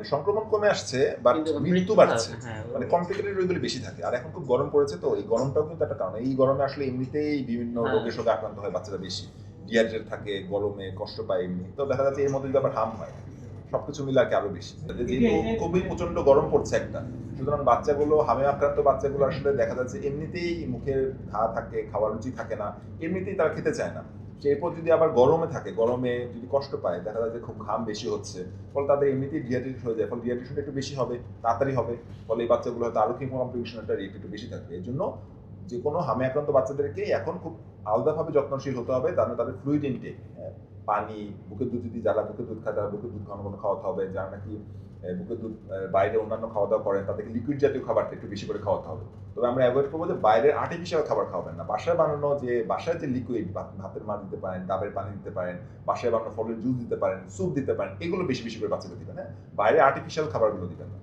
সংক্রমণ কমে আসছে বাট কিন্তু মৃত্যু মৃত্যুটা বাড়ছে। হ্যাঁ, মানে কমপ্লিকেটেড রোগগুলো বেশি থাকে। আর এখন খুব গরম পড়েছে তো এই গরমটাও কিন্তু একটা কারণ। এই গরমে আসলে এমনিতেই বিভিন্ন হ্যাঁ, রোগে আক্রান্ত হয় বাচ্চারা বেশি। ডিহাইড্রেট থাকে, গরমে কষ্ট পায় এমনি। তো দেখা যাচ্ছে এর মধ্যে যদি আবার হাম হয়, সবকিছু মিলে আরকি আরো বেশি। যেহেতু খুবই প্রচন্ড গরম পড়ছে একটা। সুতরাং বাচ্চাগুলো হামে আক্রান্ত বাচ্চাগুলো আসলে দেখা যাচ্ছে এমনিতেই মুখের ঘা থাকে, খাওয়ার রুচি থাকে না। এমনিতেই তারা খেতে চায় না। এরপর যদি আবার গরমে থাকে, গরমে যদি কষ্ট পায়, দেখা যায় যে খুব ঘাম বেশি হচ্ছে। ফলে তাদের এমনিতেই ডিহাইড্রেশন হয়ে যায়। ফলে ডিহাইড্রেশনটা একটু বেশি হবে, তাড়াতাড়ি হবে। ফলে এই বাচ্চাগুলো হয়তো আরো কমপ্লিকেশনটা রেট একটু বেশি থাকবে। এজন্য যেকোনো হামে আক্রান্ত বাচ্চাদেরকে এখন খুব আলাদাভাবে যত্নশীল হতে হবে। তাদের ফ্লুইড ইনটেক, হ্যাঁ? পানি, বুকের দুধ যদি যারা বুকের দুধ খায় তারা বুকের দুধ ঘন ঘন খাওয়াতে হবে। যারা নাকি বুকের দুধ বাইরে অন্যান্য খাওয়া-দাওয়া করেন তাদেরকে লিকুইড জাতীয় খাবারটা একটু বেশি করে খাওয়াতে হবে। তবে আমরা এভয়েড করবো যে বাইরের আর্টিফিশিয়াল খাবার খাওয়াবেন না। বাসায় যে লিকুইড ভাতের মাড় দিতে পারেন, ডাবের পানি দিতে পারেন, বাসায় বানানো ফলের জুস দিতে পারেন, স্যুপ দিতে পারেন, এগুলো বেশি বেশি করে বাচ্চাদের দিবেন, হ্যাঁ? বাইরে আর্টিফিশিয়াল খাবারগুলো দিবেন না।